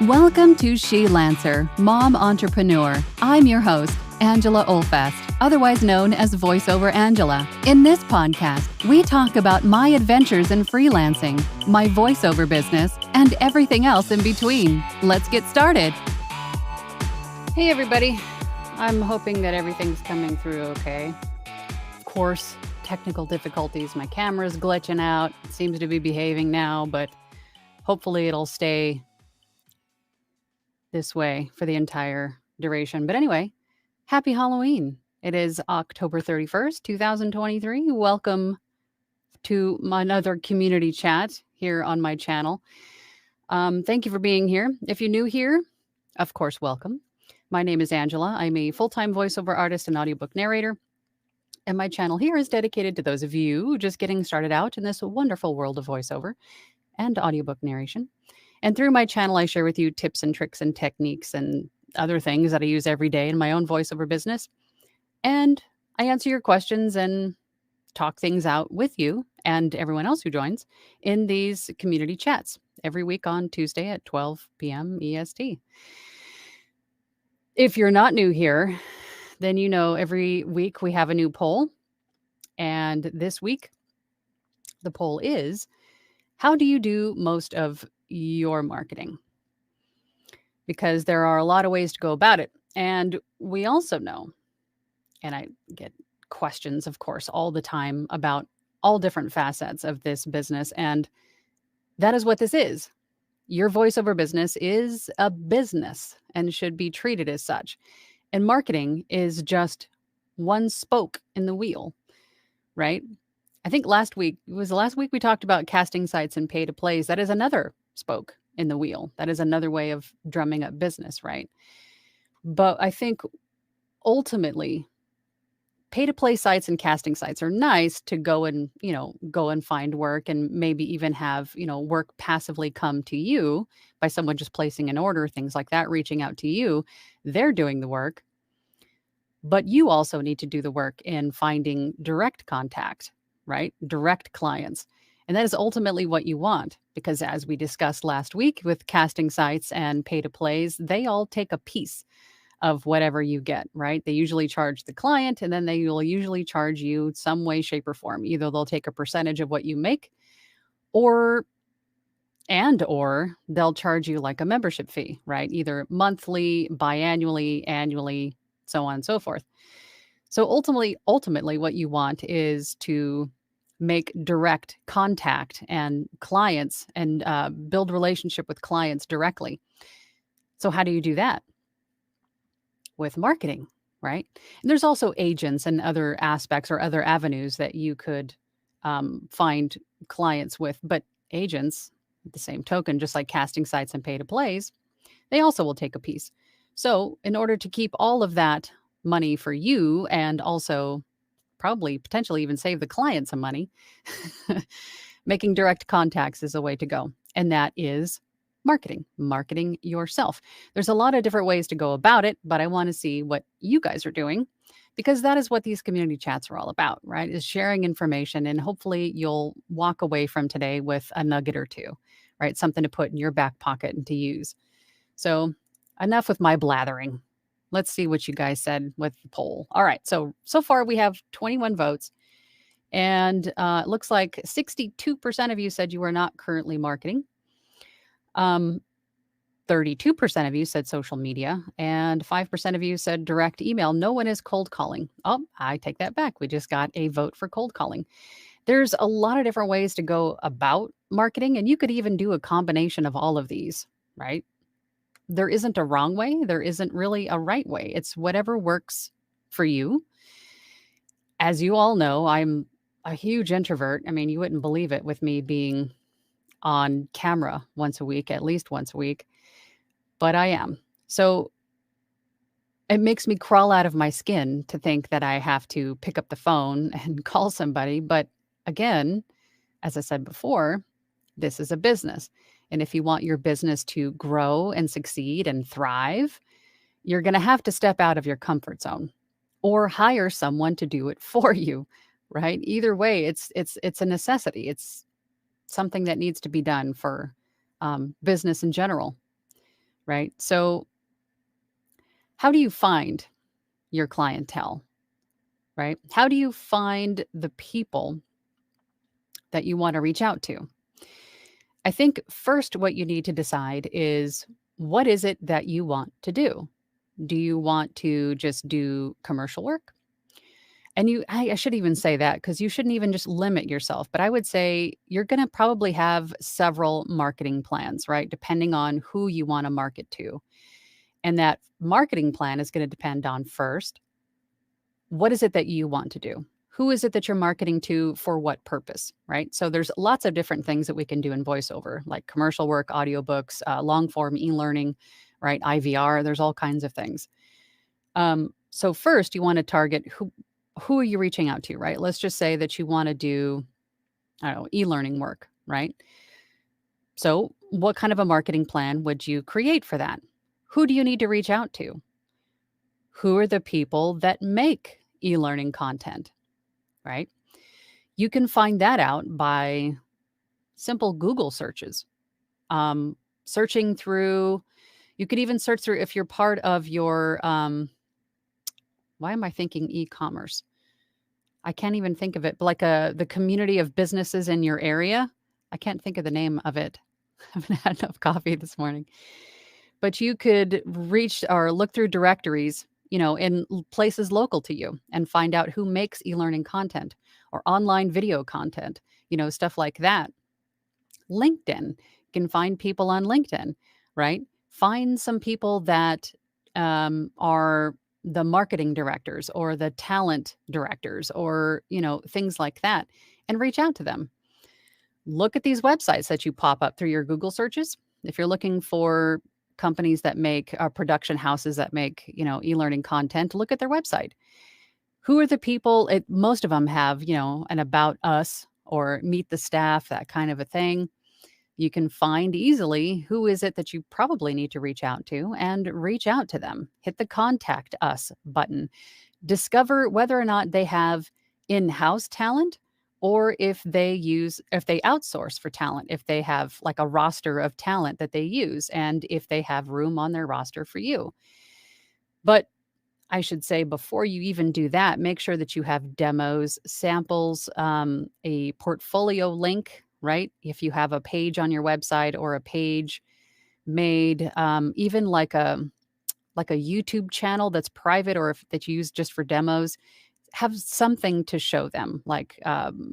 Welcome to She Lancer, Mom Entrepreneur. I'm your host, Angela Olfest, otherwise known as VoiceOver Angela. In this podcast, we talk about my adventures in freelancing, my voiceover business, and everything else in between. Let's get started. Hey, everybody. I'm hoping that everything's coming through okay. Of course, technical difficulties. My camera's glitching out. It seems to be behaving now, but hopefully it'll stay this way for the entire duration. But anyway, happy Halloween. It is October 31st, 2023. Welcome to another community chat here on my channel. Thank you for being here. If you're new here, of course, welcome. My name is Angela. I'm a full-time voiceover artist and audiobook narrator. And my channel here is dedicated to those of you just getting started out in this wonderful world of voiceover and audiobook narration. And through my channel, I share with you tips and tricks and techniques and other things that I use every day in my own voiceover business. And I answer your questions and talk things out with you and everyone else who joins in these community chats every week on Tuesday at 12 p.m. EST. If you're not new here, then you know every week we have a new poll. And this week, the poll is, how do you do most of your marketing? Because there are a lot of ways to go about it. And we also know, and I get questions, of course, all the time about all different facets of this business. And that is what this is. Your voiceover business is a business and should be treated as such. And marketing is just one spoke in the wheel, right? I think last week we talked about casting sites and pay to plays. That is another spoke in the wheel. That is another way of drumming up business, right? But I think ultimately, pay to play sites and casting sites are nice to go and find work and maybe even have, work passively come to you by someone just placing an order, things like that, reaching out to you. They're doing the work. But you also need to do the work in finding direct contact, right? Direct clients. And that is ultimately what you want, because as we discussed last week with casting sites and pay to plays, they all take a piece of whatever you get, right? They usually charge the client and then they will usually charge you some way, shape, or form. Either they'll take a percentage of what you make or they'll charge you like a membership fee, right? Either monthly, biannually, annually, so on and so forth. So ultimately what you want is to make direct contact and clients and build relationship with clients directly. So how do you do that? With marketing, right? And there's also agents and other aspects or other avenues that you could find clients with. But agents, at the same token, just like casting sites and pay to plays, they also will take a piece. So in order to keep all of that money for you and also probably potentially even save the client some money, making direct contacts is a way to go. And that is marketing yourself. There's a lot of different ways to go about it, but I want to see what you guys are doing because that is what these community chats are all about, right? Is sharing information, and hopefully you'll walk away from today with a nugget or two, right? Something to put in your back pocket and to use. So enough with my blathering. Let's see what you guys said with the poll. All right. So far we have 21 votes. And it looks like 62% of you said you are not currently marketing. 32% of you said social media. And 5% of you said direct email. No one is cold calling. Oh, I take that back. We just got a vote for cold calling. There's a lot of different ways to go about marketing. And you could even do a combination of all of these, right? There isn't a wrong way. There isn't really a right way. It's whatever works for you. As you all know, I'm a huge introvert. I mean, you wouldn't believe it with me being on camera once a week, at least once a week, but I am. So it makes me crawl out of my skin to think that I have to pick up the phone and call somebody. But again, as I said before, this is a business. And if you want your business to grow and succeed and thrive, you're going to have to step out of your comfort zone or hire someone to do it for you, right? Either way, it's a necessity. It's something that needs to be done for business in general. right? So, how do you find your clientele, right? How do you find the people that you want to reach out to? I think first, what you need to decide is what is it that you want to do? Do you want to just do commercial work? And I should even say that because you shouldn't even just limit yourself. But I would say you're going to probably have several marketing plans, right? Depending on who you want to market to. And that marketing plan is going to depend on first, what is it that you want to do? Who is it that you're marketing to for what purpose, right? So there's lots of different things that we can do in voiceover, like commercial work, audiobooks, long form e-learning, right? IVR, there's all kinds of things. So first you want to target who are you reaching out to, right? Let's just say that you want to do, I don't know, e-learning work, right? So what kind of a marketing plan would you create for that? Who do you need to reach out to? Who are the people that make e-learning content, right? You can find that out by simple Google searches. Um, Searching through, you could even search through if you're part of your, why am I thinking e-commerce? I can't even think of it, but like the community of businesses in your area. I can't think of the name of it. I haven't had enough coffee this morning. But you could reach or look through directories, in places local to you and find out who makes e-learning content or online video content, stuff like that. LinkedIn, you can find people on LinkedIn, right? Find some people that are the marketing directors or the talent directors or, things like that, and reach out to them. Look at these websites that you pop up through your Google searches. If you're looking for companies that make production houses that make, e-learning content, look at their website. Who are the people? Most of them have, an about us or meet the staff, that kind of a thing. You can find easily who is it that you probably need to reach out to and reach out to them. Hit the contact us button. Discover whether or not they have in-house talent or if they outsource for talent, if they have like a roster of talent that they use and if they have room on their roster for you. But I should say before you even do that, make sure that you have demos, samples, a portfolio link, right? If you have a page on your website or a page made, even like a YouTube channel that's private or if that you use just for demos, have something to show them, like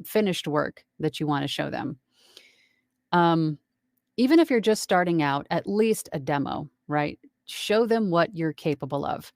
finished work that you want to show them. Um, Even if you're just starting out, at least a demo, right? Show them what you're capable of.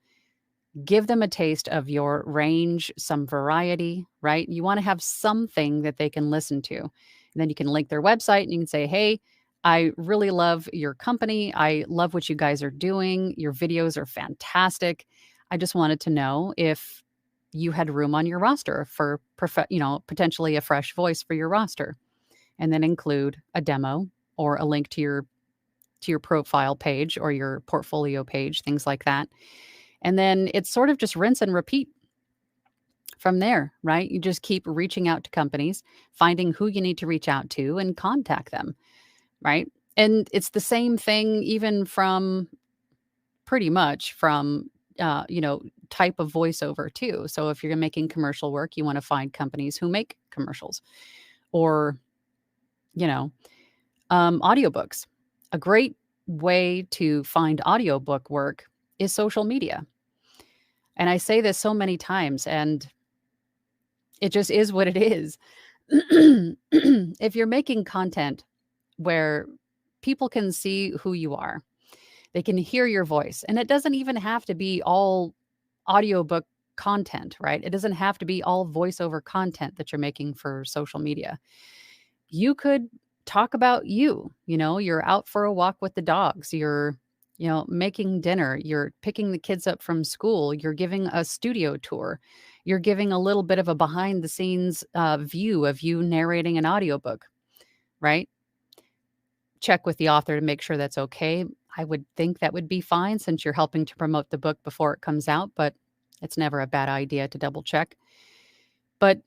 Give them a taste of your range, some variety, right? You want to have something that they can listen to. And then you can link their website and you can say, hey, I really love your company. I love what you guys are doing. Your videos are fantastic. I just wanted to know if you had room on your roster for potentially a fresh voice for your roster. And then include a demo or a link to your profile page or your portfolio page, things like that. And then it's sort of just rinse and repeat from there, right? You just keep reaching out to companies, finding who you need to reach out to and contact them, right? And it's the same thing even from pretty much from type of voiceover too. So if you're making commercial work, you want to find companies who make commercials or, you know, audiobooks. A great way to find audiobook work is social media. And I say this so many times, and it just is what it is. If you're making content where people can see who you are, they can hear your voice, and it doesn't even have to be all audiobook content, right? It doesn't have to be all voiceover content that you're making for social media. You could talk about you're out for a walk with the dogs, you're making dinner, you're picking the kids up from school, you're giving a studio tour, you're giving a little bit of a behind the scenes view of you narrating an audiobook, right? Check with the author to make sure that's okay. I would think that would be fine since you're helping to promote the book before it comes out, but it's never a bad idea to double check. But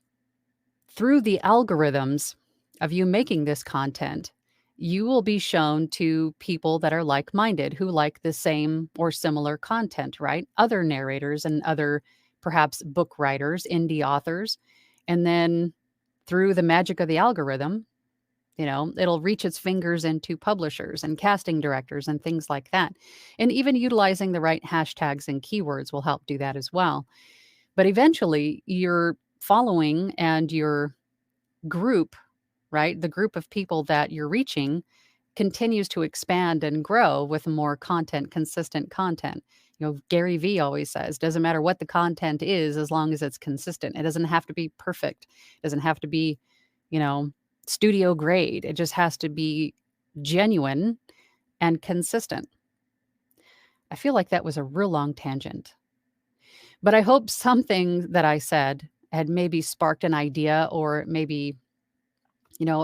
through the algorithms of you making this content, you will be shown to people that are like-minded, who like the same or similar content, right? Other narrators and other perhaps book writers, indie authors. And then through the magic of the algorithm, it'll reach its fingers into publishers and casting directors and things like that. And even utilizing the right hashtags and keywords will help do that as well. But eventually, your following and your group, right? The group of people that you're reaching continues to expand and grow with more content, consistent content. Gary Vee always says, doesn't matter what the content is as long as it's consistent. It doesn't have to be perfect. It doesn't have to be, you know, studio grade. It just has to be genuine and consistent. I feel like that was a real long tangent. But I hope something that I said had maybe sparked an idea or maybe,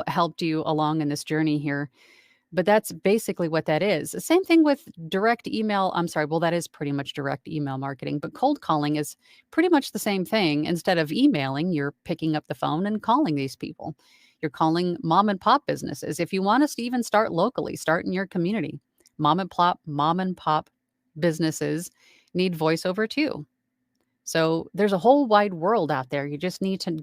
helped you along in this journey here. But that's basically what that is. The same thing with direct email. I'm sorry. Well, that is pretty much direct email marketing, but cold calling is pretty much the same thing. Instead of emailing, you're picking up the phone and calling these people. You're calling mom and pop businesses. If you want us to even start locally, start in your community. Mom and pop businesses need voiceover too. So there's a whole wide world out there. You just need to,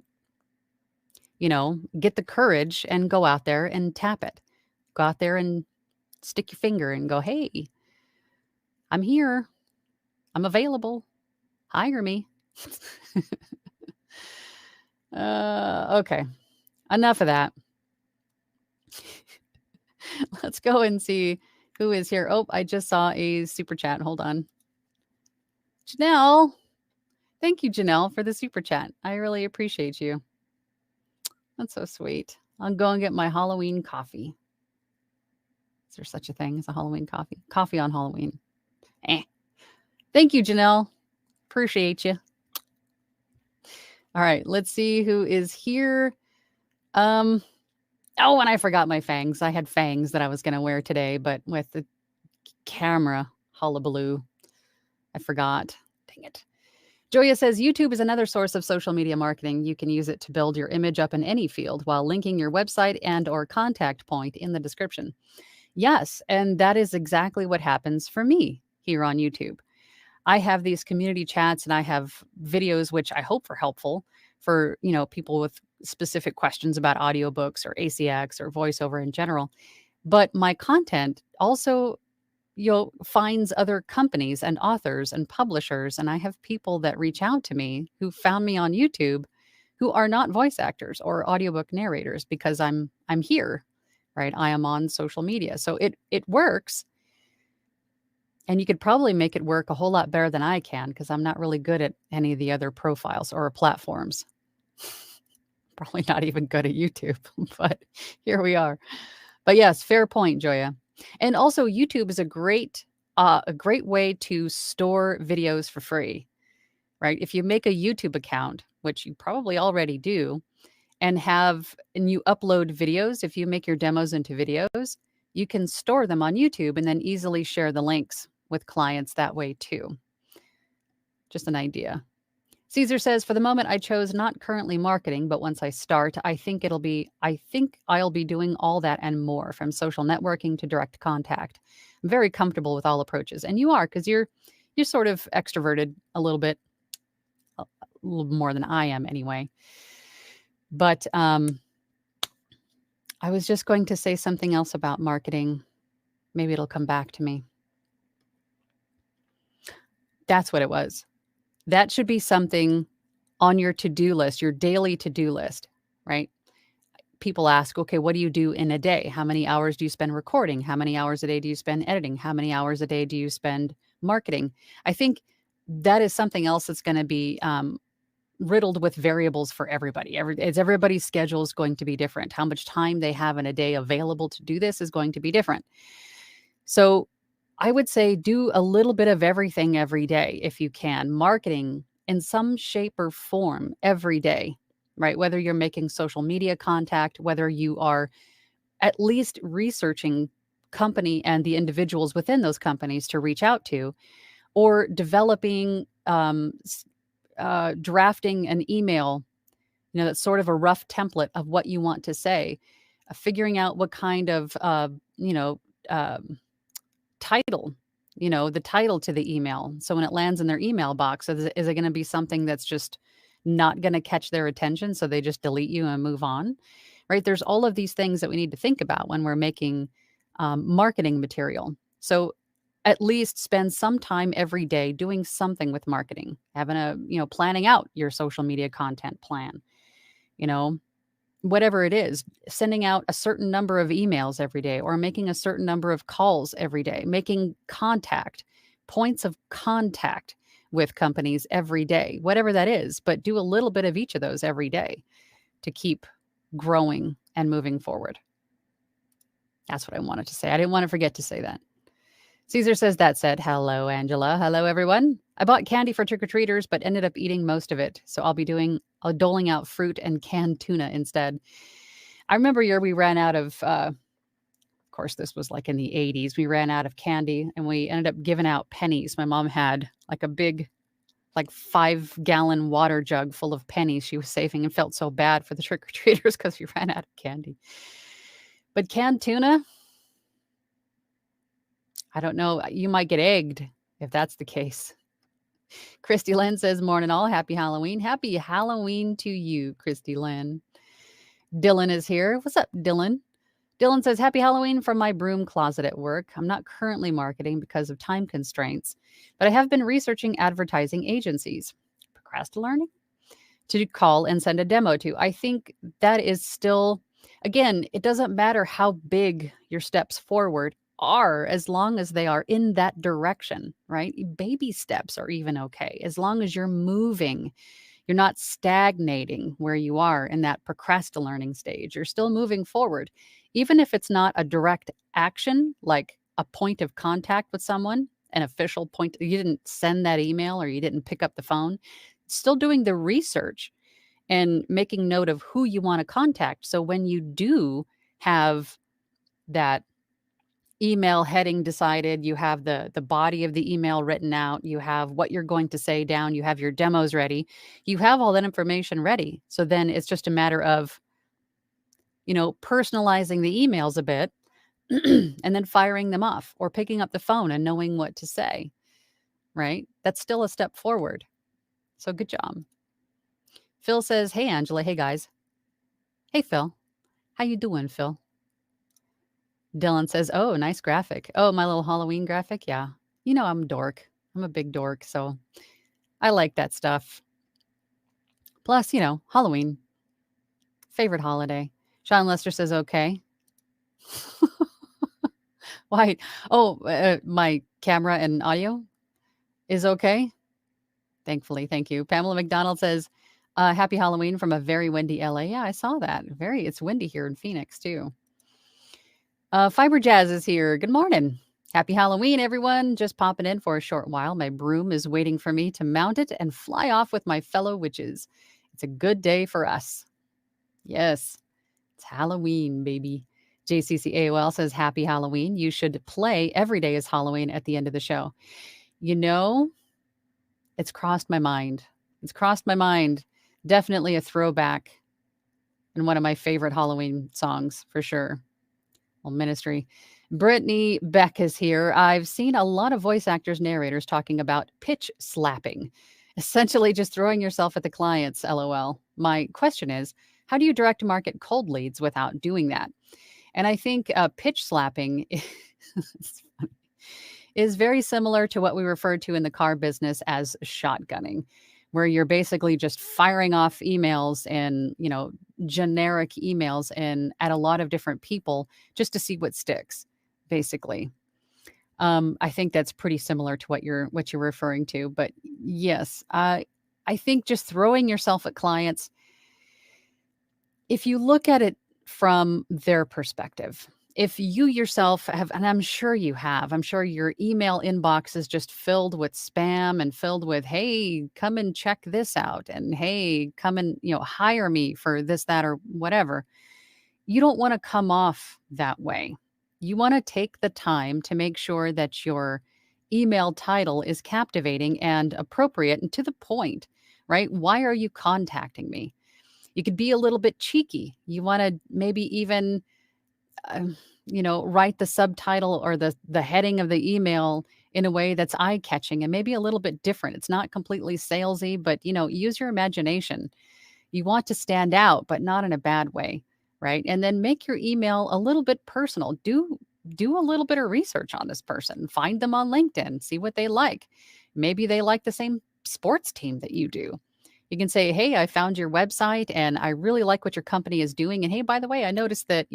get the courage and go out there and tap it. Go out there and stick your finger and go, hey, I'm here. I'm available. Hire me. Okay. Enough of that. Let's go and see who is here. Oh, I just saw a super chat. Hold on. Janelle. Thank you, Janelle, for the super chat. I really appreciate you. That's so sweet. I'll go and get my Halloween coffee. Is there such a thing as a Halloween coffee? Coffee on Halloween. Thank you, Janelle. Appreciate you. All right, let's see who is here. Oh, and I forgot my fangs. I had fangs that I was going to wear today, but with the camera hullabaloo, I forgot. Dang it. Joya says YouTube is another source of social media marketing. You can use it to build your image up in any field while linking your website and or contact point in the description. Yes, and that is exactly what happens for me here on YouTube. I have these community chats and I have videos which I hope are helpful for, people with specific questions about audiobooks or ACX or voiceover in general. But my content also, finds other companies and authors and publishers. And I have people that reach out to me who found me on YouTube who are not voice actors or audiobook narrators because I'm here, right? I am on social media. So it works. And you could probably make it work a whole lot better than I can because I'm not really good at any of the other profiles or platforms. Probably not even good at YouTube, but here we are. But yes, fair point, Joya. And also YouTube is a great way to store videos for free, right? If you make a YouTube account, which you probably already do, and you upload videos, if you make your demos into videos, you can store them on YouTube and then easily share the links with clients that way too. Just an idea. Caesar says, for the moment, I chose not currently marketing, but once I start, I think I'll be doing all that and more, from social networking to direct contact. I'm very comfortable with all approaches. And you are, because you're sort of extroverted a little bit, a little more than I am anyway. But I was just going to say something else about marketing. Maybe it'll come back to me. That's what it was. That should be something on your to-do list, your daily to-do list, right? People ask, okay, what do you do in a day? How many hours do you spend recording? How many hours a day do you spend editing? How many hours a day do you spend marketing? I think that is something else that's going to be riddled with variables for everybody. Everybody's schedule is going to be different. How much time they have in a day available to do this is going to be different. So I would say do a little bit of everything every day if you can. Marketing in some shape or form every day, right? Whether you're making social media contact, whether you are at least researching company and the individuals within those companies to reach out to, or developing, drafting an email, that's sort of a rough template of what you want to say. figuring out what kind of, you know, um, title, the title to the email. So when it lands in their email box, is it going to be something that's just not going to catch their attention? So they just delete you and move on, right? There's all of these things that we need to think about when we're making marketing material. So at least spend some time every day doing something with marketing, having planning out your social media content plan, you know, whatever it is, sending out a certain number of emails every day or making a certain number of calls every day, making points of contact with companies every day, whatever that is, but do a little bit of each of those every day to keep growing and moving forward. That's what I wanted to say. I didn't want to forget to say that. Caesar says, that said, hello, Angela. Hello, everyone. I bought candy for trick-or-treaters, but ended up eating most of it. So I'll be doling out fruit and canned tuna instead. I remember a year we ran out of course, this was like in the 80s. We ran out of candy and we ended up giving out pennies. My mom had like a big, like 5-gallon water jug full of pennies she was saving and felt so bad for the trick-or-treaters because we ran out of candy. But canned tuna, I don't know. You might get egged if that's the case. Christy Lynn says, morning all. Happy Halloween. Happy Halloween to you, Christy Lynn. Dylan is here. What's up, Dylan? Dylan says, happy Halloween from my broom closet at work. I'm not currently marketing because of time constraints, but I have been researching advertising agencies. Procrastinating? To call and send a demo to. I think that is still, again, it doesn't matter how big your steps forward are as long as they are in that direction, right? Baby steps are even okay as long as you're moving. You're not stagnating where you are in that procrastinating stage. You're still moving forward. Even if it's not a direct action, like a point of contact with someone, an official point, you didn't send that email or you didn't pick up the phone, still doing the research and making note of who you want to contact. So when you do have that email heading decided, you have the body of the email written out, you have what you're going to say down, you have your demos ready, you have all that information ready. So then it's just a matter of, personalizing the emails a bit and then firing them off or picking up the phone and knowing what to say, right? That's still a step forward. So good job. Phil says, hey, Angela. Hey, guys. Hey, Phil. How you doing, Phil? Dylan says, oh, nice graphic. Oh, my little Halloween graphic. Yeah. I'm a dork. I'm a big dork. So I like that stuff. Plus, Halloween, favorite holiday. Sean Lester says, okay. Why? Oh, my camera and audio is okay. Thankfully. Thank you. Pamela McDonald says, happy Halloween from a very windy LA. Yeah, I saw that. It's windy here in Phoenix too. Fiber Jazz is here. Good morning. Happy Halloween, everyone. Just popping in for a short while. My broom is waiting for me to mount it and fly off with my fellow witches. It's a good day for us. Yes, it's Halloween, baby. JCC AOL says, happy Halloween. You should play Every Day is Halloween at the end of the show. It's crossed my mind. Definitely a throwback and one of my favorite Halloween songs for sure. Well, ministry. Brittany Beck is here. I've seen a lot of voice actors, narrators talking about pitch slapping, essentially just throwing yourself at the clients, LOL. My question is, how do you direct market cold leads without doing that? And I think pitch slapping is very similar to what we refer to in the car business as shotgunning, where you're basically just firing off emails and, generic emails and at a lot of different people just to see what sticks, basically. I think that's pretty similar to what you're referring to. But yes, I think just throwing yourself at clients, if you look at it from their perspective, if you yourself have, and I'm sure you have, I'm sure your email inbox is just filled with spam and filled with, hey, come and check this out. And hey, come and, hire me for this, that, or whatever. You don't want to come off that way. You want to take the time to make sure that your email title is captivating and appropriate and to the point, right? Why are you contacting me? You could be a little bit cheeky. You want to maybe even um, write the subtitle or the heading of the email in a way that's eye-catching and maybe a little bit different. It's not completely salesy, but, use your imagination. You want to stand out, but not in a bad way, right? And then make your email a little bit personal. Do a little bit of research on this person. Find them on LinkedIn, see what they like. Maybe they like the same sports team that you do. You can say, "Hey, I found your website and I really like what your company is doing. And hey, by the way, I noticed that,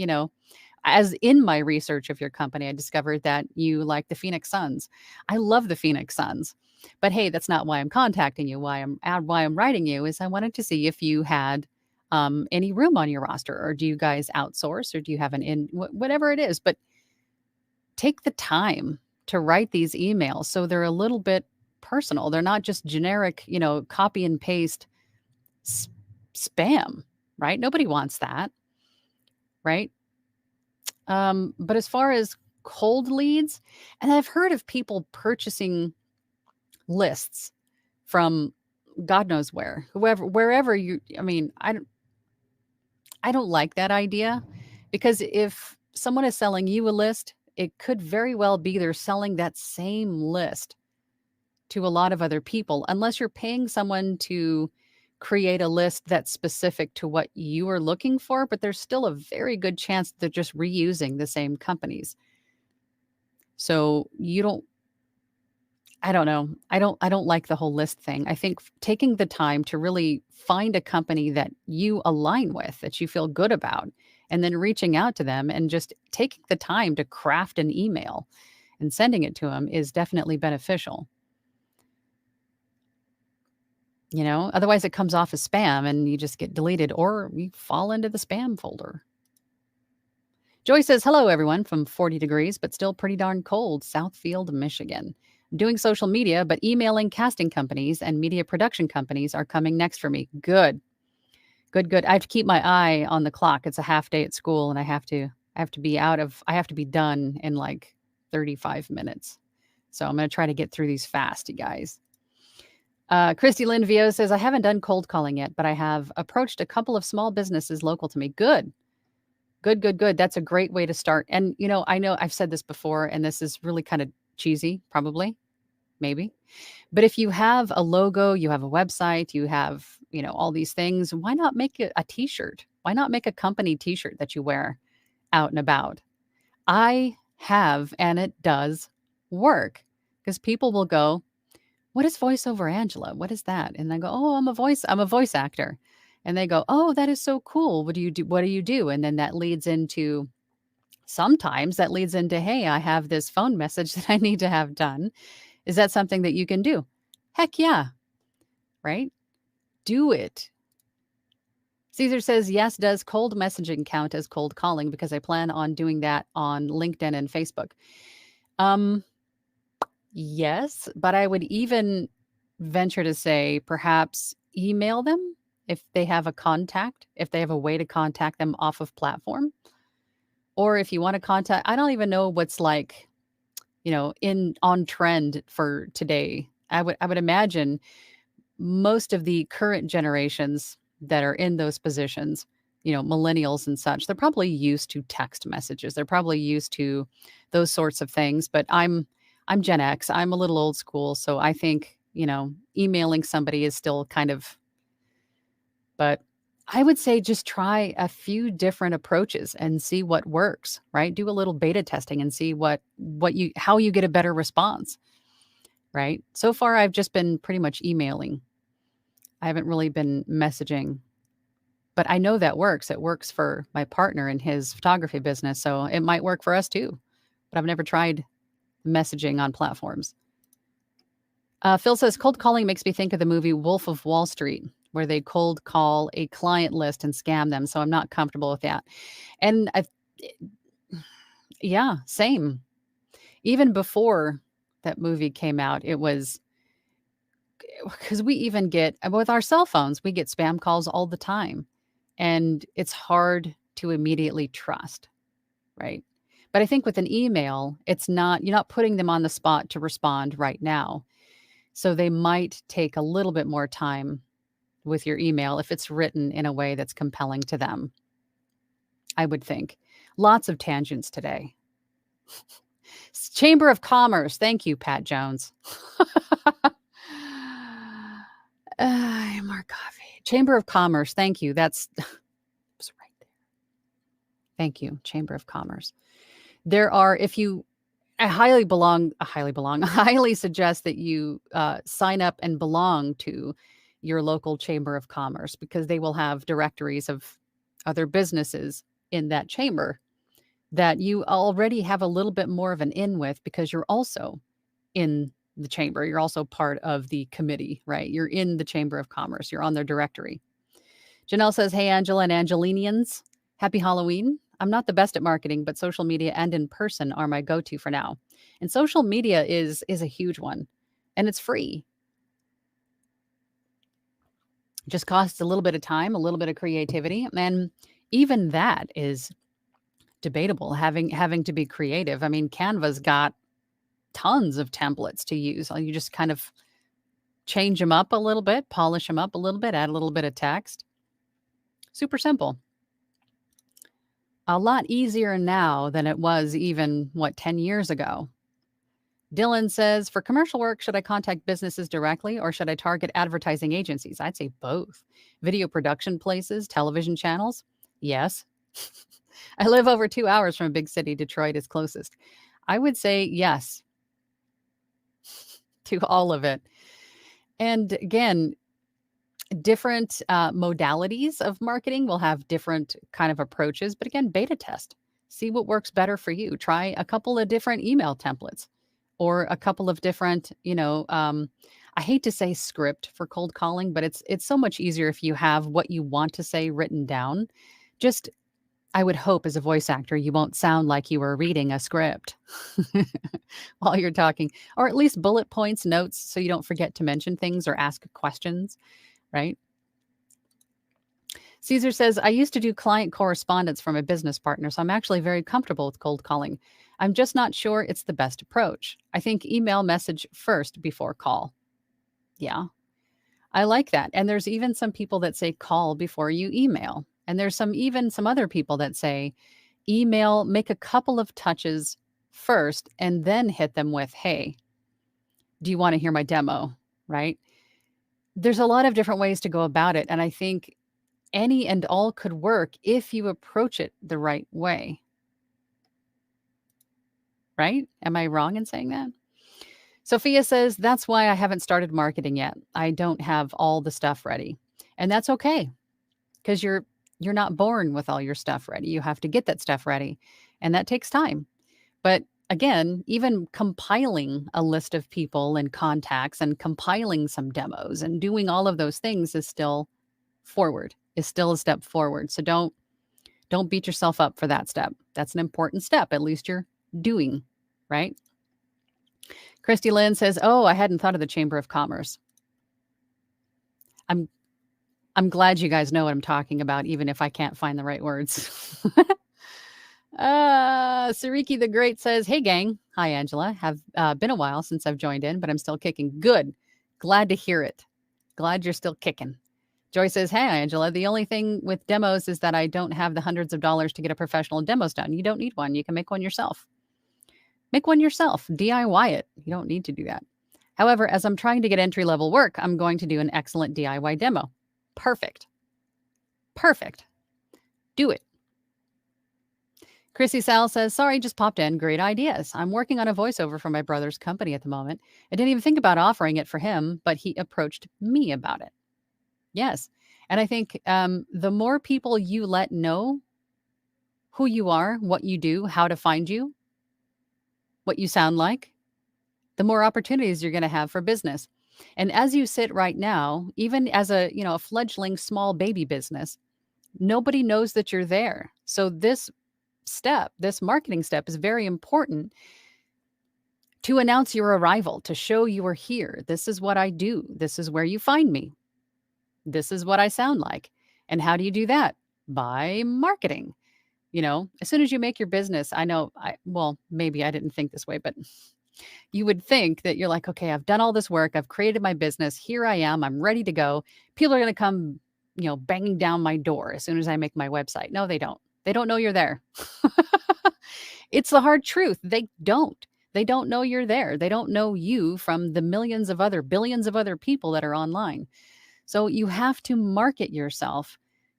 as in my research of your company, I discovered that you like the Phoenix Suns. I love the Phoenix Suns. But hey, that's not why I'm contacting you. Why I'm writing you is I wanted to see if you had any room on your roster, or do you guys outsource, or do you have whatever it is. But take the time to write these emails so they're a little bit personal. They're not just generic, copy and paste s- spam, right? Nobody wants that, right? But as far as cold leads, and I've heard of people purchasing lists from God knows where, wherever I mean, I don't like that idea, because if someone is selling you a list, it could very well be they're selling that same list to a lot of other people, unless you're paying someone to create a list that's specific to what you are looking for. But there's still a very good chance they're just reusing the same companies. So you don't I don't know. I don't like the whole list thing. I think taking the time to really find a company that you align with, that you feel good about, and then reaching out to them and just taking the time to craft an email and sending it to them is definitely beneficial. Otherwise it comes off as spam and you just get deleted, or you fall into the spam folder. Joy says, "Hello, everyone from 40 degrees, but still pretty darn cold, Southfield, Michigan. I'm doing social media, but emailing casting companies and media production companies are coming next for me. Good, good, good. I have to keep my eye on the clock. It's a half day at school, and I have to be done in like 35 minutes. So I'm going to try to get through these fast, you guys." Christy Lynn Vio says, "I haven't done cold calling yet, but I have approached a couple of small businesses local to me." Good. Good, good, good. That's a great way to start. And, I know I've said this before, and this is really kind of cheesy, probably, maybe. But if you have a logo, you have a website, you have, all these things, why not make it a t-shirt? Why not make a company t-shirt that you wear out and about? I have, and it does work, because people will go, "What is voiceover Angela? What is that?" And I go, "Oh, I'm a voice actor." And they go, "Oh, that is so cool. What do you do? What do you do?" And then sometimes that leads into, "Hey, I have this phone message that I need to have done. Is that something that you can do?" Heck yeah, right? Do it. Caesar says, "Yes, does cold messaging count as cold calling? Because I plan on doing that on LinkedIn and Facebook." Um, yes, but I would even venture to say perhaps email them if they have a contact, if they have a way to contact them off of platform. Or if you want to contact, I don't even know what's like, in on trend for today. I would imagine most of the current generations that are in those positions, millennials and such, they're probably used to text messages. They're probably used to those sorts of things. But I'm Gen X. I'm a little old school, so I think, emailing somebody is still kind of, but I would say just try a few different approaches and see what works, right? Do a little beta testing and see how you get a better response, right? So far I've just been pretty much emailing. I haven't really been messaging, but I know that works. It works for my partner in his photography business, so it might work for us too. But I've never tried messaging on platforms. Phil says, "Cold calling makes me think of the movie Wolf of Wall Street, where they cold call a client list and scam them. So I'm not comfortable with that." And yeah, same. Even before that movie came out, it was because we even get with our cell phones, we get spam calls all the time. And it's hard to immediately trust, right? But I think with an email, you're not putting them on the spot to respond right now. So they might take a little bit more time with your email if it's written in a way that's compelling to them, I would think. Lots of tangents today. Chamber of Commerce. Thank you, Pat Jones. More coffee. Chamber of Commerce. Thank you. That's was right there. Thank you, Chamber of Commerce. There are, if you, I highly suggest that you sign up and belong to your local Chamber of Commerce, because they will have directories of other businesses in that chamber that you already have a little bit more of an in with, because you're also in the chamber. You're also part of the committee, right? You're in the Chamber of Commerce. You're on their directory. Janelle says, hey, Angela and Angelinians, happy Halloween. I'm not the best at marketing, but social media and in person are my go-to for now. And social media is a huge one, and it's free. It just costs a little bit of time, a little bit of creativity, and even that is debatable, having to be creative. I mean, Canva's got tons of templates to use. You just kind of change them up a little bit, polish them up a little bit, add a little bit of text. Super simple. A lot easier now than it was even, 10 years ago. Dylan says, for commercial work, should I contact businesses directly or should I target advertising agencies? I'd say both. Video production places, television channels? Yes. I live over 2 hours from a big city. Detroit is closest. I would say yes to all of it. And again, different modalities of marketing will have different kind of approaches. But again, beta test. See what works better for you. Try a couple of different email templates or a couple of different, I hate to say script for cold calling, but it's so much easier if you have what you want to say written down. Just, I would hope as a voice actor, you won't sound like you were reading a script while you're talking, or at least bullet points, notes, so you don't forget to mention things or ask questions, right? Caesar says, I used to do client correspondence from a business partner, so I'm actually very comfortable with cold calling. I'm just not sure it's the best approach. I think email message first before call. Yeah, I like that. And there's even some people that say call before you email. And there's even some other people that say email, make a couple of touches first, and then hit them with, hey, do you want to hear my demo? Right? There's a lot of different ways to go about it. And I think any and all could work if you approach it the right way. Right? Am I wrong in saying that? Sophia says, that's why I haven't started marketing yet. I don't have all the stuff ready. And that's okay, because you're not born with all your stuff ready. You have to get that stuff ready, and that takes time. But again, even compiling a list of people and contacts and compiling some demos and doing all of those things is still a step forward. So don't beat yourself up for that step. That's an important step. At least you're doing, right? Christy Lynn says, oh, I hadn't thought of the Chamber of Commerce. I'm glad you guys know what I'm talking about, even if I can't find the right words. Sariki the Great says, hey, gang. Hi, Angela. Have been a while since I've joined in, but I'm still kicking. Good. Glad to hear it. Glad you're still kicking. Joy says, hey, Angela, the only thing with demos is that I don't have the hundreds of dollars to get a professional demo done. You don't need one. You can make one yourself. Make one yourself. DIY it. You don't need to do that. However, as I'm trying to get entry-level work, I'm going to do an excellent DIY demo. Perfect. Perfect. Do it. Chrissy Sal says, sorry, just popped in. Great ideas. I'm working on a voiceover for my brother's company at the moment. I didn't even think about offering it for him, but he approached me about it. Yes. And I think the more people you let know who you are, what you do, how to find you, what you sound like, the more opportunities you're going to have for business. And as you sit right now, even as a fledgling small baby business, nobody knows that you're there. So this marketing step is very important to announce your arrival, to show you are here. This is what I do. This is where you find me. This is what I sound like. And how do you do that? By marketing. As soon as you make your business, maybe I didn't think this way, but you would think that you're like, okay, I've done all this work. I've created my business. Here I am. I'm ready to go. People are going to come, banging down my door as soon as I make my website. No, they don't. They don't know you're there. It's the hard truth. They don't. They don't know you're there. They don't know you from the millions of other billions of other people that are online. So you have to market yourself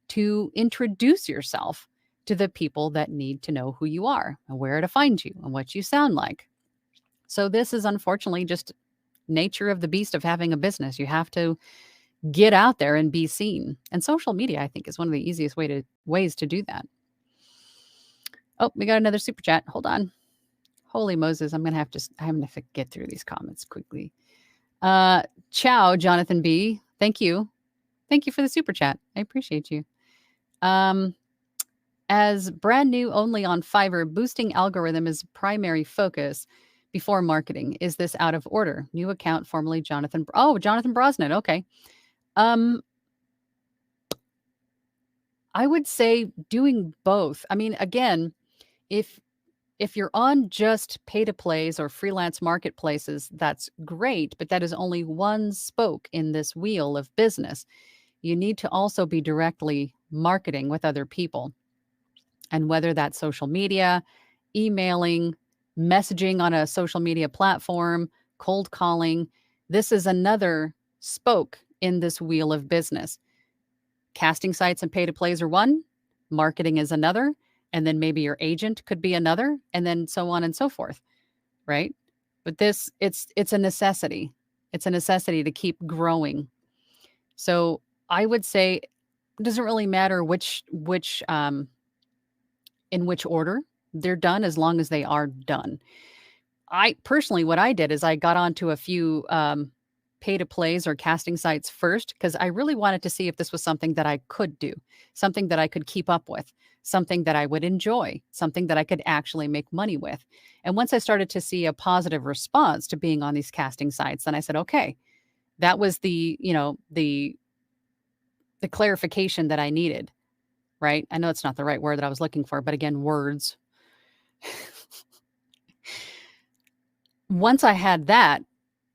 to introduce yourself to the people that need to know who you are and where to find you and what you sound like. So this is unfortunately just nature of the beast of having a business. You have to get out there and be seen. And social media, I think, is one of the easiest ways to do that. Oh, we got another super chat. Hold on. Holy Moses, I'm gonna have to get through these comments quickly. Ciao, Jonathan B. Thank you. Thank you for the super chat. I appreciate you. As brand new only on Fiverr, boosting algorithm is primary focus before marketing. Is this out of order? New account, formerly Jonathan. Oh, Jonathan Brosnan. Okay. I would say doing both. I mean, again, if you're on just pay to plays or freelance marketplaces, that's great, but that is only one spoke in this wheel of business. You need to also be directly marketing with other people. And whether that's social media, emailing, messaging on a social media platform, cold calling, this is another spoke in this wheel of business. Casting sites and pay to plays are one, marketing is another, and then maybe your agent could be another, and then so on and so forth, right? But it's a necessity. It's a necessity to keep growing. So I would say it doesn't really matter in which order they're done, as long as they are done. I personally, what I did is I got onto a few pay to plays or casting sites first because I really wanted to see if this was something that I could do, something that I could keep up with, something that I would enjoy, something that I could actually make money with. And once I started to see a positive response to being on these casting sites, then I said, okay, that was the clarification that I needed, right? I know it's not the right word that I was looking for, but again, words. Once I had that,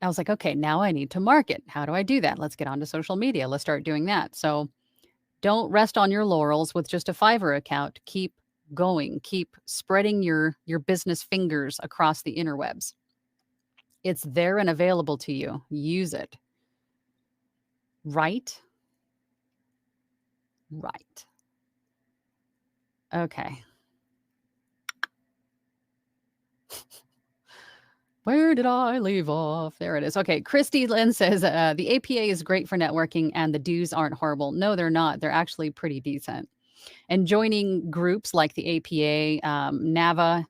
I was like, okay, now I need to market. How do I do that? Let's get onto social media. Let's start doing that. So don't rest on your laurels with just a Fiverr account. Keep going. Keep spreading your business fingers across the interwebs. It's there and available to you. Use it. Right? Right. Okay. Where did I leave off? There it is. Okay. Christy Lynn says the APA is great for networking and the dues aren't horrible. No, they're not. They're actually pretty decent. And joining groups like the APA, NAVA,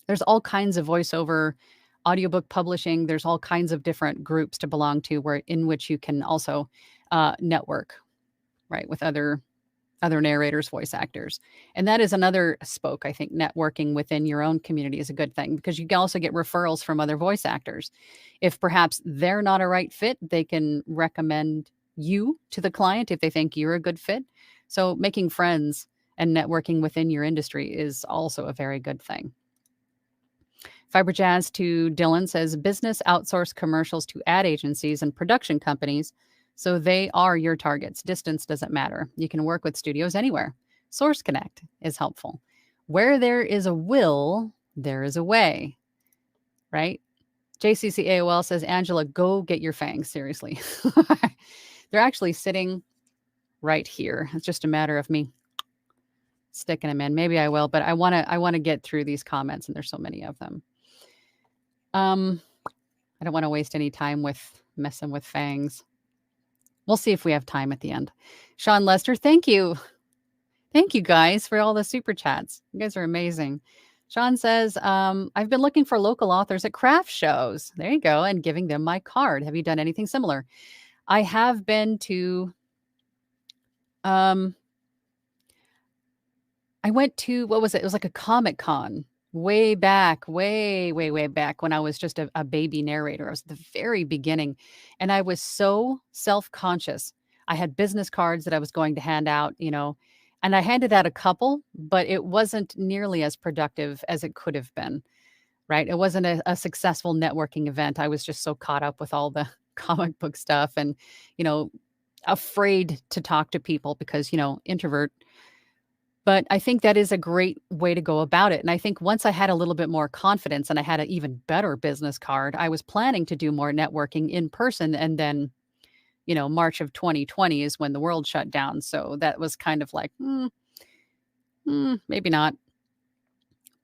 there's all kinds of voiceover audiobook publishing. There's all kinds of different groups to belong to in which you can also network, right, with other narrators, voice actors. And that is another spoke. I think networking within your own community is a good thing because you can also get referrals from other voice actors. If perhaps they're not a right fit, they can recommend you to the client if they think you're a good fit. So making friends and networking within your industry is also a very good thing. Fiber Jazz to Dylan says business outsource commercials to ad agencies and production companies. So they are your targets. Distance doesn't matter. You can work with studios anywhere. Source Connect is helpful. Where there is a will, there is a way, right? JCC AOL says, Angela, go get your fangs. Seriously. They're actually sitting right here. It's just a matter of me sticking them in. Maybe I will, but I want to get through these comments, and there's so many of them. I don't want to waste any time with messing with fangs. We'll see if we have time at the end. Sean Lester, thank you. Thank you guys for all the super chats. You guys are amazing. Sean says, I've been looking for local authors at craft shows. There you go. And giving them my card. Have you done anything similar? I have been to, I went to, what was it? It was like a Comic-Con way back, way back when I was just a baby narrator. I was at the very beginning and I was so self-conscious. I had business cards that I was going to hand out, and I handed out a couple, but it wasn't nearly as productive as it could have been, right? It wasn't a successful networking event. I was just so caught up with all the comic book stuff and, afraid to talk to people because, introvert. But I think that is a great way to go about it. And I think once I had a little bit more confidence and I had an even better business card, I was planning to do more networking in person. And then, March of 2020 is when the world shut down. So that was kind of like, maybe not.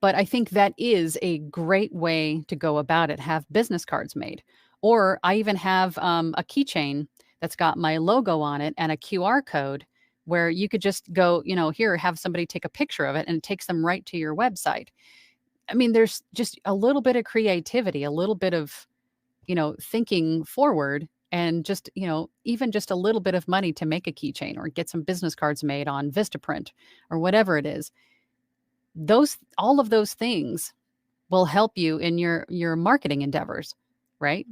But I think that is a great way to go about it. Have business cards made. Or I even have a keychain that's got my logo on it and a QR code where you could just go, here, have somebody take a picture of it and it takes them right to your website. I mean, there's just a little bit of creativity, a little bit of, thinking forward and just, even just a little bit of money to make a keychain or get some business cards made on Vistaprint or whatever it is. All of those things will help you in your marketing endeavors, right?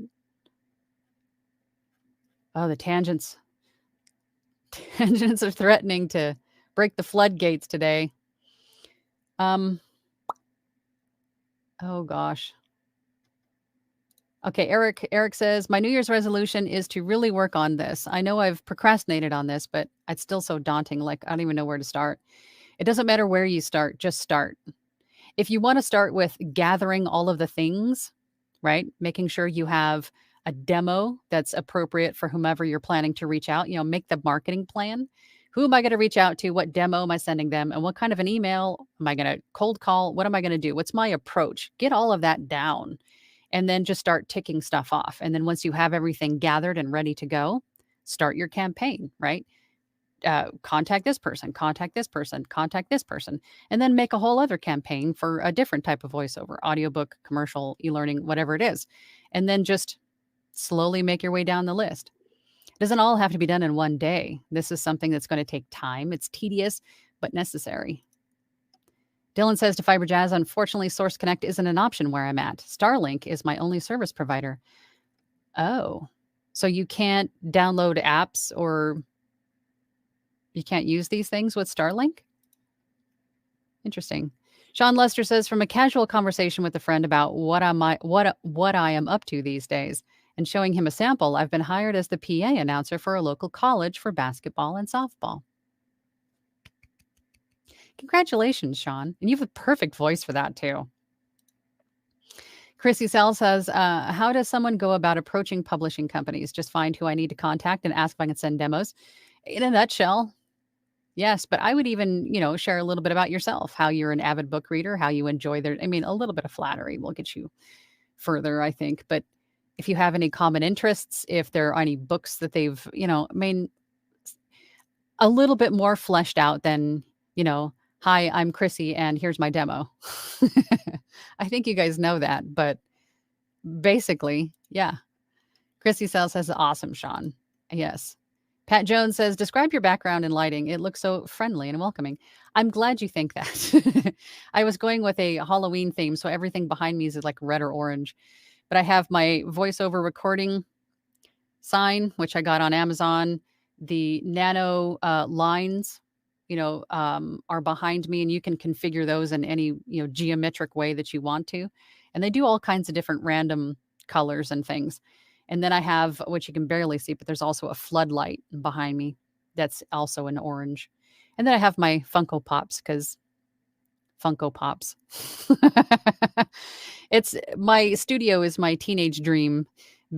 Oh, the tangents. Tangents are threatening to break the floodgates today. Oh gosh. Okay, Eric says, "My New Year's resolution is to really work on this. I know I've procrastinated on this, but it's still so daunting. Like, I don't even know where to start." It doesn't matter where you start, just start. If you want to start with gathering all of the things, right? Making sure you have a demo that's appropriate for whomever you're planning to reach out, make the marketing plan. Who am I going to reach out to? What demo am I sending them? And what kind of an email am I going to cold call? What am I going to do? What's my approach? Get all of that down and then just start ticking stuff off. And then once you have everything gathered and ready to go, start your campaign, right? Contact this person, contact this person, contact this person, and then make a whole other campaign for a different type of voiceover, audiobook, commercial, e-learning, whatever it is. And then just slowly make your way down the list. It doesn't all have to be done in one day. This is something that's going to take time. It's tedious, but necessary. Dylan says to Fiber Jazz, "Unfortunately, Source Connect isn't an option where I'm at. Starlink is my only service provider." Oh, so you can't download apps or you can't use these things with Starlink? Interesting. Sean Lester says, "From a casual conversation with a friend about what I am up to these days and showing him a sample, I've been hired as the PA announcer for a local college for basketball and softball." Congratulations, Sean. And you have a perfect voice for that too. Chrissy Sell says, "How does someone go about approaching publishing companies? Just find who I need to contact and ask if I can send demos." In a nutshell, yes, but I would even, share a little bit about yourself, how you're an avid book reader, how you enjoy a little bit of flattery will get you further, I think. But if you have any common interests, if there are any books that they've, a little bit more fleshed out than, "Hi, I'm Chrissy and here's my demo." I think you guys know that, but basically, yeah. Chrissy Sell says, "Awesome, Sean." Yes. Pat Jones says, "Describe your background and lighting. It looks so friendly and welcoming." I'm glad you think that. I was going with a Halloween theme, so everything behind me is like red or orange. But I have my voiceover recording sign, which I got on Amazon. The nano lines, are behind me, and you can configure those in any, geometric way that you want to. And they do all kinds of different random colors and things. And then I have, which you can barely see, but there's also a floodlight behind me that's also an orange. And then I have my Funko Pops because Funko Pops. It's my studio is my teenage dream,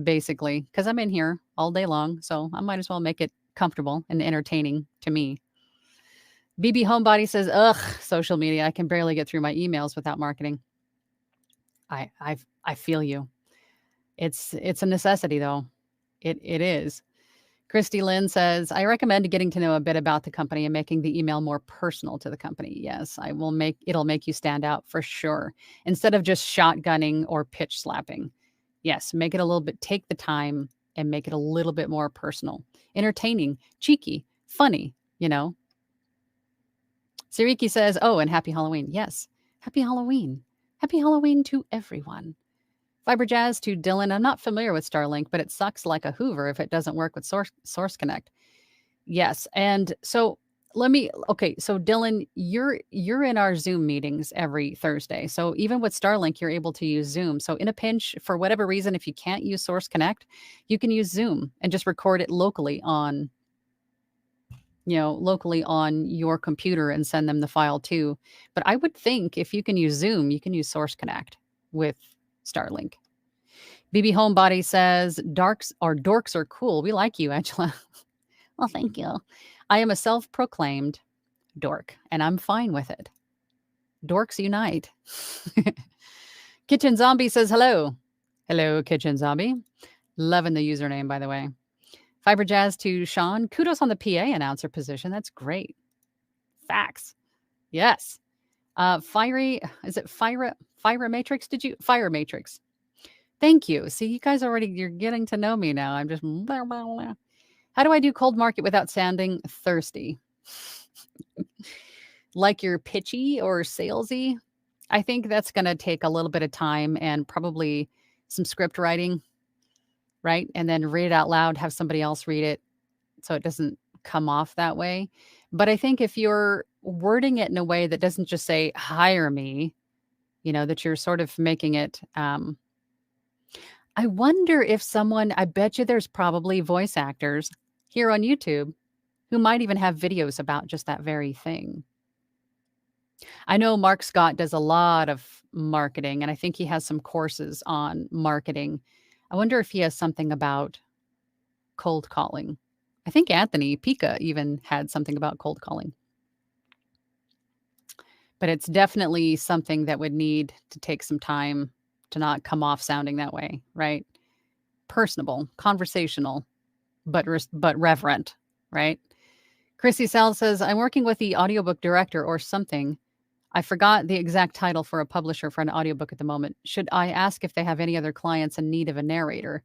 basically, because I'm in here all day long. So I might as well make it comfortable and entertaining to me. BB Homebody says, "Ugh, social media. I can barely get through my emails without marketing." I feel you. It's a necessity though. It is. Christy Lynn says, "I recommend getting to know a bit about the company and making the email more personal to the company." Yes, it'll make you stand out for sure. Instead of just shotgunning or pitch slapping. Yes, make it a little bit, take the time and make it a little bit more personal, entertaining, cheeky, funny, Siriki says, "Oh, and happy Halloween." Yes, happy Halloween. Happy Halloween to everyone. Fiber Jazz to Dylan, "I'm not familiar with Starlink, but it sucks like a Hoover if it doesn't work with Source Connect." Yes, and so okay, so Dylan, you're in our Zoom meetings every Thursday. So even with Starlink, you're able to use Zoom. So in a pinch, for whatever reason, if you can't use Source Connect, you can use Zoom and just record it locally on locally on your computer and send them the file too. But I would think if you can use Zoom, you can use Source Connect with Starlink. BB Homebody says, Darks or dorks are cool. We like you, Angela. Well, thank you. I am a self-proclaimed dork, and I'm fine with it. Dorks unite. Kitchen Zombie says hello. Hello, Kitchen Zombie. Loving the username, by the way. Fiber Jazz to Sean. Kudos on the PA announcer position. That's great. Facts. Yes. Fiery, is it Fire Matrix? Fire Matrix. Thank you. See, you guys you're getting to know me now. I'm just, blah, blah, blah. How do I do cold market without sounding thirsty? Like you're pitchy or salesy? I think that's going to take a little bit of time and probably some script writing, right? And then read it out loud, have somebody else read it so it doesn't come off that way. But I think if you're wording it in a way that doesn't just say, hire me, that you're sort of making it, I wonder if I bet you there's probably voice actors here on YouTube who might even have videos about just that very thing. I know Mark Scott does a lot of marketing, and I think he has some courses on marketing. I wonder if he has something about cold calling. I think Anthony Pica even had something about cold calling. But it's definitely something that would need to take some time to not come off sounding that way, right? Personable, conversational, but reverent, right? Chrissy Sal says, I'm working with the audiobook director or something. I forgot the exact title for a publisher for an audiobook at the moment. Should I ask if they have any other clients in need of a narrator?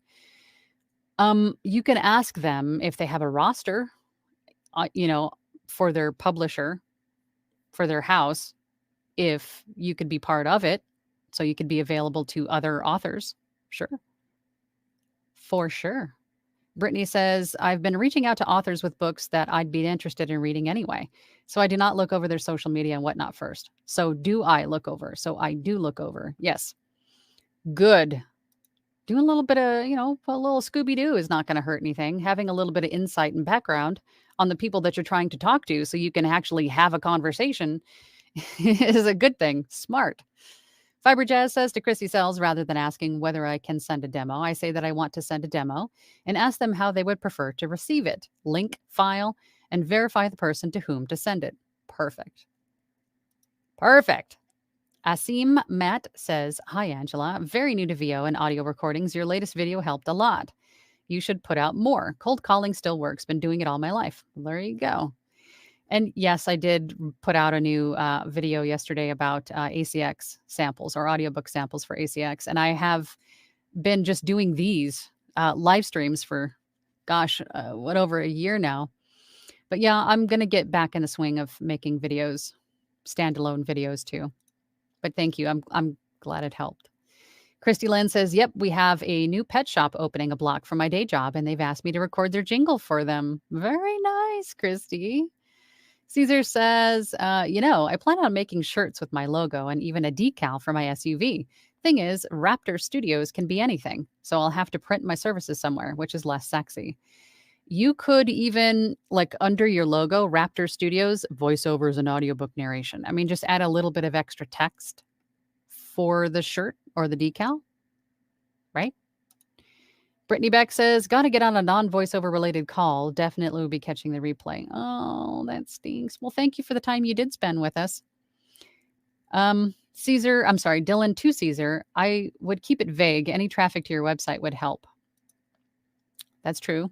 You can ask them if they have a roster, for their publisher, for their house, if you could be part of it, so you could be available to other authors. Sure. For sure. Brittany says, I've been reaching out to authors with books that I'd be interested in reading anyway. So I do not look over their social media and whatnot first. So do I look over? So I do look over. Yes. Good. Doing a little bit of, a little Scooby-Doo is not going to hurt anything. Having a little bit of insight and background on the people that you're trying to talk to so you can actually have a conversation is a good thing. Smart. Fiber Jazz says to Chrissy Sells, rather than asking whether I can send a demo, I say that I want to send a demo and ask them how they would prefer to receive it. Link, file, and verify the person to whom to send it. Perfect. Perfect. Asim Matt says, hi, Angela. Very new to VO and audio recordings. Your latest video helped a lot. You should put out more. Cold calling still works. Been doing it all my life. There you go. And yes, I did put out a new video yesterday about ACX samples or audiobook samples for ACX. And I have been just doing these live streams for, over a year now. But yeah, I'm going to get back in the swing of making videos, standalone videos too. But thank you. I'm glad it helped. Christy Lynn says, yep, we have a new pet shop opening a block from my day job, and they've asked me to record their jingle for them. Very nice, Christy. Caesar says, I plan on making shirts with my logo and even a decal for my SUV. Thing is, Raptor Studios can be anything, so I'll have to print my services somewhere, which is less sexy. You could even, under your logo, Raptor Studios, voiceovers and audiobook narration. I mean, just add a little bit of extra text for the shirt or the decal, right? Brittany Beck says, got to get on a non-voiceover related call. Definitely will be catching the replay. Oh, that stinks. Well, thank you for the time you did spend with us. Dylan to Caesar, I would keep it vague. Any traffic to your website would help. That's true.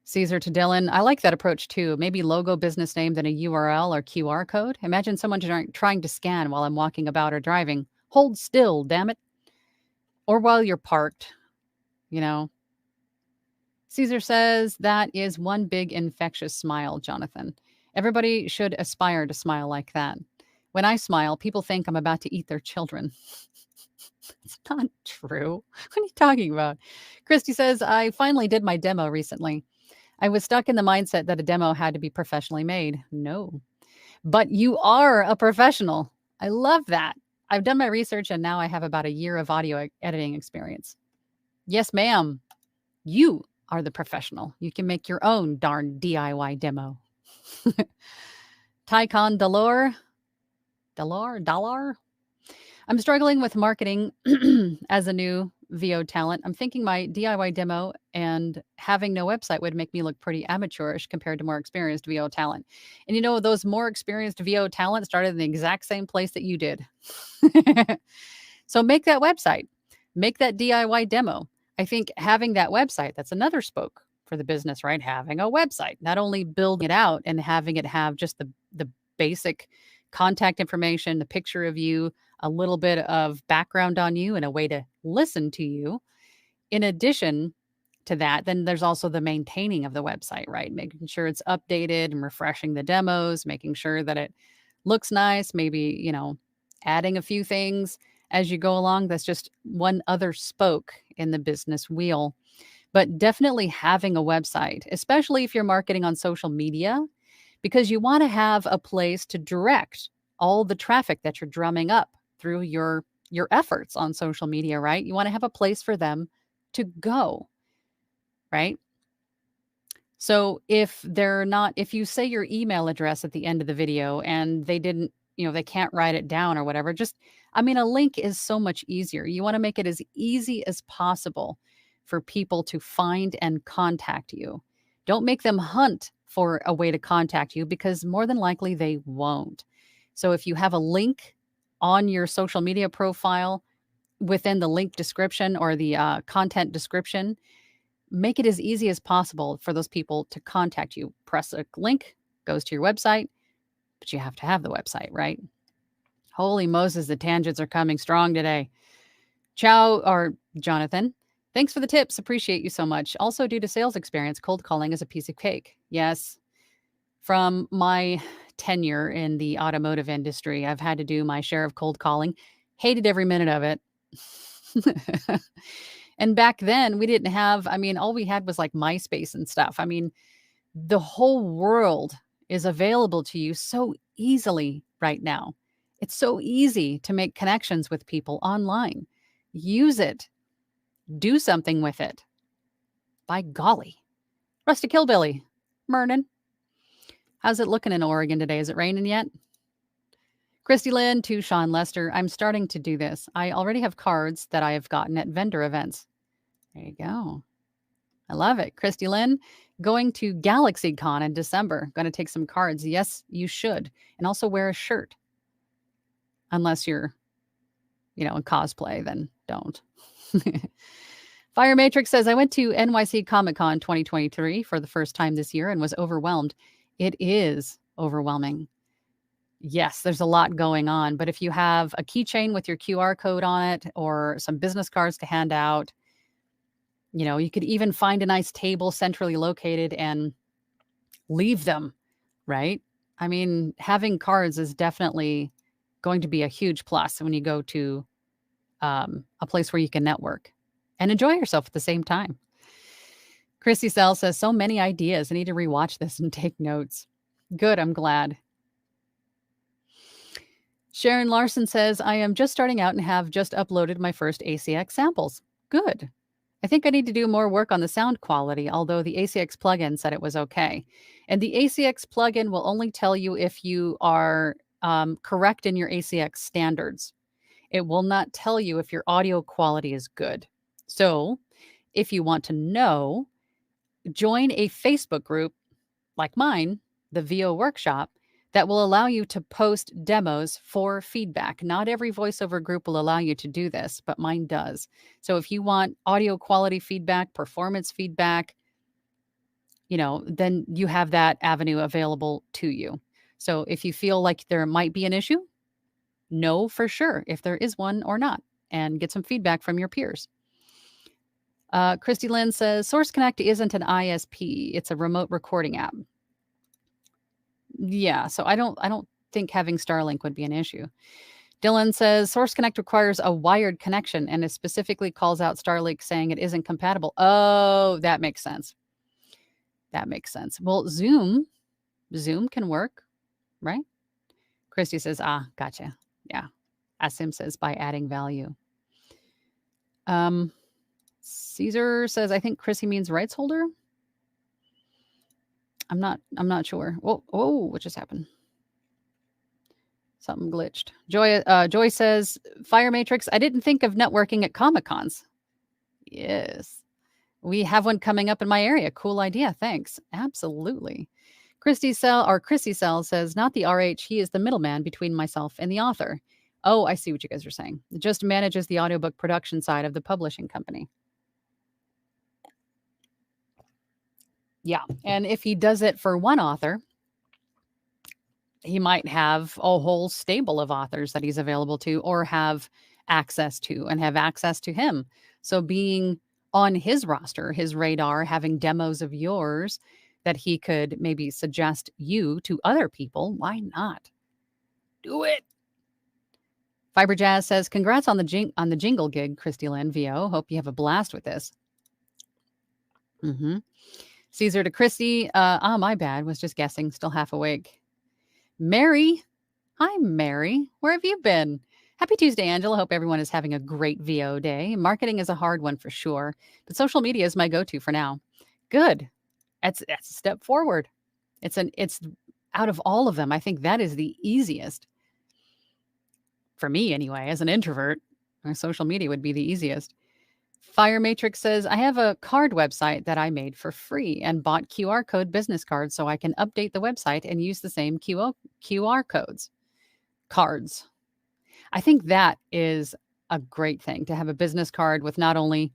Caesar to Dylan, I like that approach too. Maybe logo, business name, then a URL or QR code. Imagine someone trying to scan while I'm walking about or driving. Hold still, damn it. Or while you're parked. Caesar says that is one big infectious smile, Jonathan. Everybody should aspire to smile like that. When I smile, people think I'm about to eat their children. It's not true. What are you talking about? Christy says, I finally did my demo recently. I was stuck in the mindset that a demo had to be professionally made. No. But you are a professional. I love that. I've done my research and now I have about a year of audio editing experience. Yes, ma'am. You are the professional. You can make your own darn DIY demo. Tycon Dollar. I'm struggling with marketing as a new VO talent. I'm thinking my DIY demo and having no website would make me look pretty amateurish compared to more experienced VO talent. And those more experienced VO talent started in the exact same place that you did. So make that website, make that DIY demo. I think having that website, that's another spoke for the business, right? Having a website, not only building it out and having it have just the basic contact information, the picture of you, a little bit of background on you and a way to listen to you. In addition to that, then there's also the maintaining of the website, right? Making sure it's updated and refreshing the demos, making sure that it looks nice, maybe, adding a few things as you go along. That's just one other spoke in the business wheel. But definitely having a website, especially if you're marketing on social media, because you want to have a place to direct all the traffic that you're drumming up through your efforts on social media, right? You want to have a place for them to go, right? So if you say your email address at the end of the video and they didn't, they can't write it down or whatever, a link is so much easier. You want to make it as easy as possible for people to find and contact you. Don't make them hunt for a way to contact you because more than likely they won't. So if you have a link on your social media profile within the link description or the content description, make it as easy as possible for those people to contact you. Press a link, goes to your website, but you have to have the website, right? Holy Moses, the tangents are coming strong today. Ciao, or Jonathan. Thanks for the tips. Appreciate you so much. Also, due to sales experience, cold calling is a piece of cake. Yes. From my tenure in the automotive industry, I've had to do my share of cold calling. Hated every minute of it. And back then we didn't have, all we had was like MySpace and stuff. The whole world is available to you so easily right now. It's so easy to make connections with people online. Use it. Do something with it. By golly. Rusty Killbilly. Mernin. How's it looking in Oregon today? Is it raining yet? Christy Lynn to Sean Lester. I'm starting to do this. I already have cards that I have gotten at vendor events. There you go. I love it. Christy Lynn, going to GalaxyCon in December. Going to take some cards. Yes, you should. And also wear a shirt. Unless you're, in cosplay, then don't. Fire Matrix says, I went to NYC Comic Con 2023 for the first time this year and was overwhelmed. It is overwhelming. Yes, there's a lot going on. But if you have a keychain with your QR code on it or some business cards to hand out, you could even find a nice table centrally located and leave them, right? Having cards is definitely going to be a huge plus when you go to a place where you can network and enjoy yourself at the same time. Chrissy Sell says, so many ideas. I need to rewatch this and take notes. Good, I'm glad. Sharon Larson says, I am just starting out and have just uploaded my first ACX samples. Good. I think I need to do more work on the sound quality, although the ACX plugin said it was okay. And the ACX plugin will only tell you if you are correct in your ACX standards. It will not tell you if your audio quality is good. So if you want to know, join a Facebook group like mine, the VO Workshop, that will allow you to post demos for feedback. Not every voiceover group will allow you to do this, but mine does. So if you want audio quality feedback, performance feedback, then you have that avenue available to you. So if you feel like there might be an issue, know for sure if there is one or not, and get some feedback from your peers. Christy Lynn says, Source Connect isn't an ISP. It's a remote recording app. Yeah, so I don't think having Starlink would be an issue. Dylan says, Source Connect requires a wired connection, and it specifically calls out Starlink saying it isn't compatible. Oh, that makes sense. That makes sense. Well, Zoom can work, right? Christy says, gotcha. Yeah. Asim says, by adding value. Caesar says, I think Chrissy means rights holder. I'm not sure. Oh, what just happened? Something glitched. Joy says, Fire Matrix, I didn't think of networking at Comic Cons. Yes. We have one coming up in my area. Cool idea. Thanks. Absolutely. Christy Cell says, not the RH. He is the middleman between myself and the author. Oh, I see what you guys are saying. It just manages the audiobook production side of the publishing company. Yeah. And if he does it for one author, he might have a whole stable of authors that he's available to or have access to and have access to him. So being on his roster, his radar, having demos of yours that he could maybe suggest you to other people, why not? Do it. Fiber Jazz says, congrats on the jingle gig, Christy Lynn VO. Hope you have a blast with this. Caesar to Christy. My bad. Was just guessing. Still half awake. Mary. Hi, Mary. Where have you been? Happy Tuesday, Angela. Hope everyone is having a great VO day. Marketing is a hard one for sure, but social media is my go-to for now. Good. That's a step forward. It's out of all of them, I think that is the easiest. For me, anyway, as an introvert, my social media would be the easiest. Fire Matrix says, I have a card website that I made for free and bought QR code business cards so I can update the website and use the same QR cards. I think that is a great thing to have a business card with not only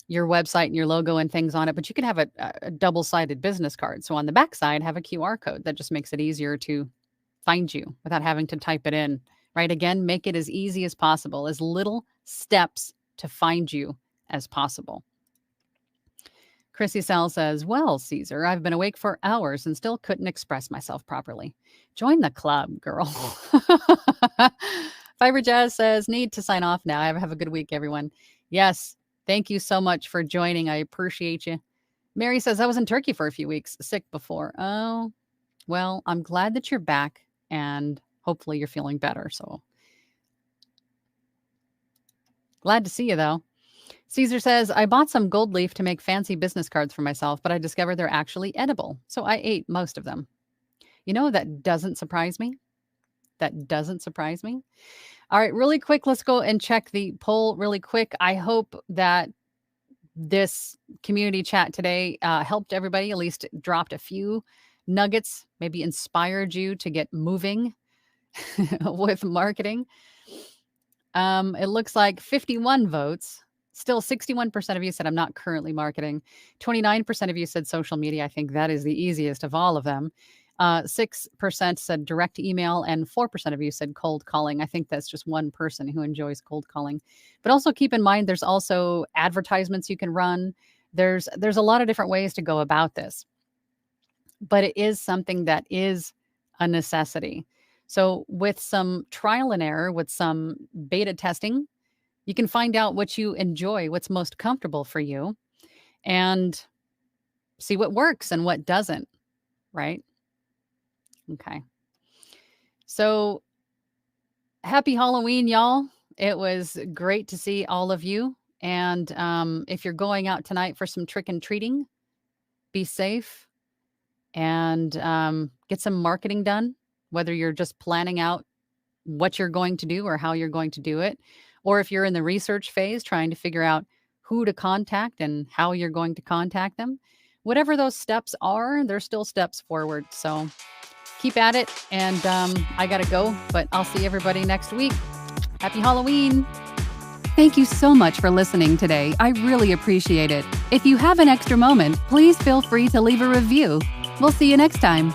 your website and your logo and things on it, but you could have a double-sided business card. So on the back side, have a QR code that just makes it easier to find you without having to type it in, right? Again, make it as easy as possible, as little steps to find you as possible. Chrissy Sal says, well, Caesar, I've been awake for hours and still couldn't express myself properly. Join the club, girl. Fiber Jazz says, need to sign off now. Have a good week, everyone. Yes, thank you so much for joining. I appreciate you. Mary says, I was in Turkey for a few weeks, sick before. Oh, well, I'm glad that you're back and hopefully you're feeling better. So glad to see you, though. Caesar says, I bought some gold leaf to make fancy business cards for myself, but I discovered they're actually edible. So I ate most of them. You know, that doesn't surprise me. That doesn't surprise me. All right, really quick, let's go and check the poll really quick. I hope that this community chat today helped everybody, at least dropped a few nuggets, maybe inspired you to get moving with marketing. It looks like 51 votes. Still 61% of you said I'm not currently marketing. 29% of you said social media. I think that is the easiest of all of them. 6% said direct email and 4% of you said cold calling. I think that's just one person who enjoys cold calling. But also keep in mind, there's also advertisements you can run. There's a lot of different ways to go about this. But it is something that is a necessity. So with some trial and error, with some beta testing, you can find out what you enjoy, what's most comfortable for you, and see what works and what doesn't, right? Okay. So happy Halloween, y'all. It was great to see all of you. And if you're going out tonight for some trick and treating, be safe and get some marketing done, whether you're just planning out what you're going to do or how you're going to do it, or if you're in the research phase trying to figure out who to contact and how you're going to contact them. Whatever those steps are, they're still steps forward. So keep at it. And I got to go, but I'll see everybody next week. Happy Halloween. Thank you so much for listening today. I really appreciate it. If you have an extra moment, please feel free to leave a review. We'll see you next time.